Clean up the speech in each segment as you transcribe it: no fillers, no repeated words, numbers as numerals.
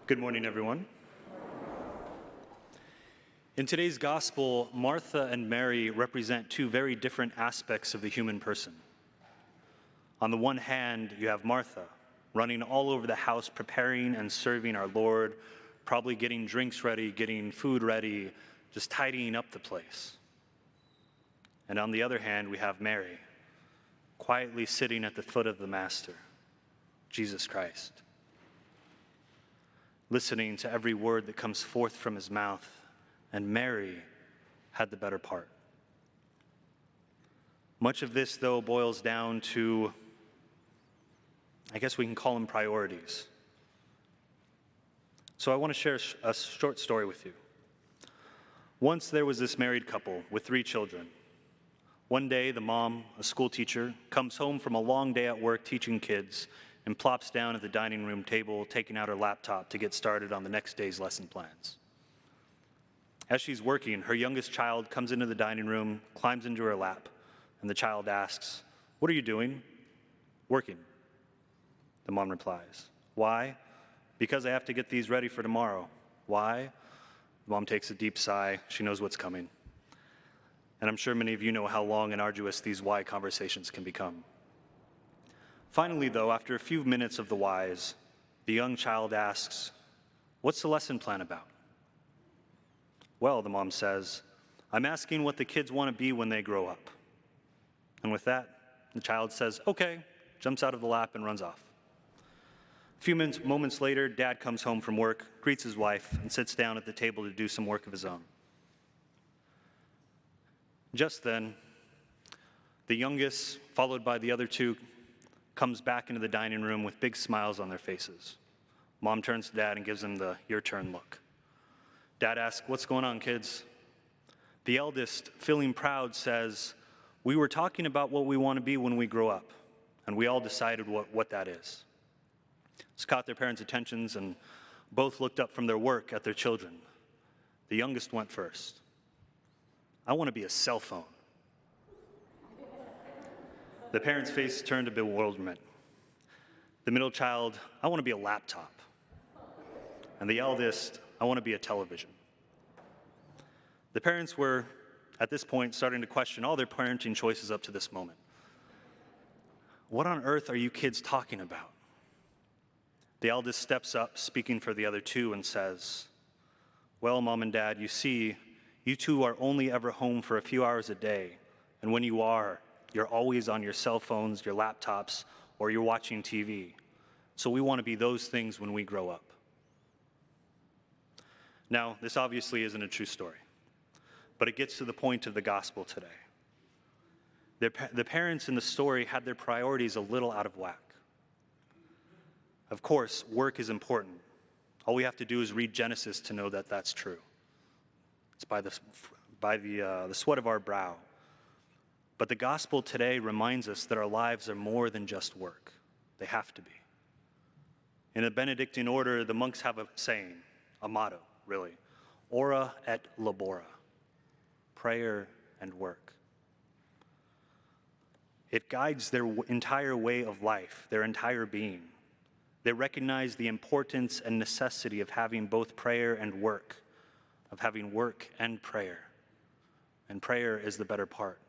Good morning, everyone. In today's gospel, Martha and Mary represent two very different aspects of the human person. On the one hand, you have Martha, running all over the house, preparing and serving our Lord, probably getting drinks ready, getting food ready, just tidying up the place. And on the other hand, we have Mary, quietly sitting at the foot of the Master, Jesus Christ, listening to every word that comes forth from his mouth. And Mary had the better part. Much of this, though, boils down to, I guess we can call them priorities. So I want to share a short story with you. Once there was this married couple with 3 children. One day, the mom, a school teacher, comes home from a long day at work teaching kids and plops down at the dining room table, taking out her laptop to get started on the next day's lesson plans. As she's working, her youngest child comes into the dining room, climbs into her lap, and the child asks, "What are you doing?" "Working," the mom replies. "Why?" "Because I have to get these ready for tomorrow." "Why?" The mom takes a deep sigh. She knows what's coming. And I'm sure many of you know how long and arduous these why conversations can become. Finally, though, after a few minutes of the whys, the young child asks, "What's the lesson plan about?" "Well," the mom says, "I'm asking what the kids want to be when they grow up." And with that, the child says, "Okay," jumps out of the lap and runs off. A few moments later, Dad comes home from work, greets his wife, and sits down at the table to do some work of his own. Just then, the youngest, followed by the other 2, comes back into the dining room with big smiles on their faces. Mom turns to Dad and gives him the "your turn" look. Dad asks, "What's going on, kids?" The eldest, feeling proud, says, "We were talking about what we want to be when we grow up, and we all decided what that is." It's caught their parents' attentions, and both looked up from their work at their children. The youngest went first. "I want to be a cell phone." The parents' face turned to bewilderment. The middle child, "I want to be a laptop." And the eldest, "I want to be a television." The parents were, at this point, starting to question all their parenting choices up to this moment. "What on earth are you kids talking about?" The eldest steps up, speaking for the other 2, and says, "Well, Mom and Dad, you see, you 2 are only ever home for a few hours a day, and when you are, you're always on your cell phones, your laptops, or you're watching TV. So we want to be those things when we grow up." Now, this obviously isn't a true story, but it gets to the point of the gospel today. The parents in the story had their priorities a little out of whack. Of course, work is important. All we have to do is read Genesis to know that that's true. It's by the sweat of our brow. But the gospel today reminds us that our lives are more than just work. They have to be. In the Benedictine order, the monks have a saying, a motto, really: ora et labora, prayer and work. It guides their entire way of life, their entire being. They recognize the importance and necessity of having both prayer and work, of having work and prayer. And prayer is the better part.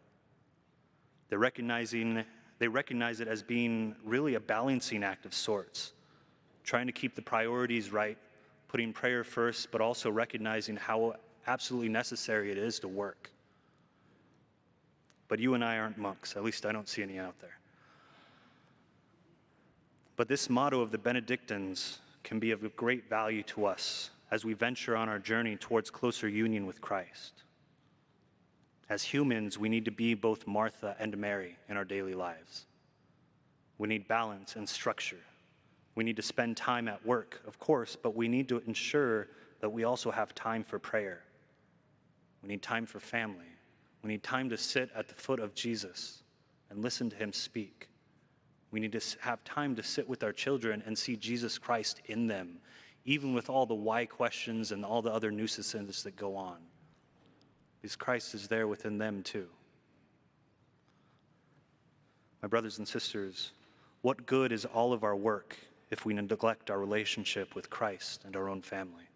They recognize it as being really a balancing act of sorts, trying to keep the priorities right, putting prayer first, but also recognizing how absolutely necessary it is to work. But you and I aren't monks, at least I don't see any out there. But this motto of the Benedictines can be of great value to us as we venture on our journey towards closer union with Christ. As humans, we need to be both Martha and Mary in our daily lives. We need balance and structure. We need to spend time at work, of course, but we need to ensure that we also have time for prayer. We need time for family. We need time to sit at the foot of Jesus and listen to him speak. We need to have time to sit with our children and see Jesus Christ in them, even with all the why questions and all the other nuisances that go on. Because Christ is there within them too. My brothers and sisters, what good is all of our work if we neglect our relationship with Christ and our own family.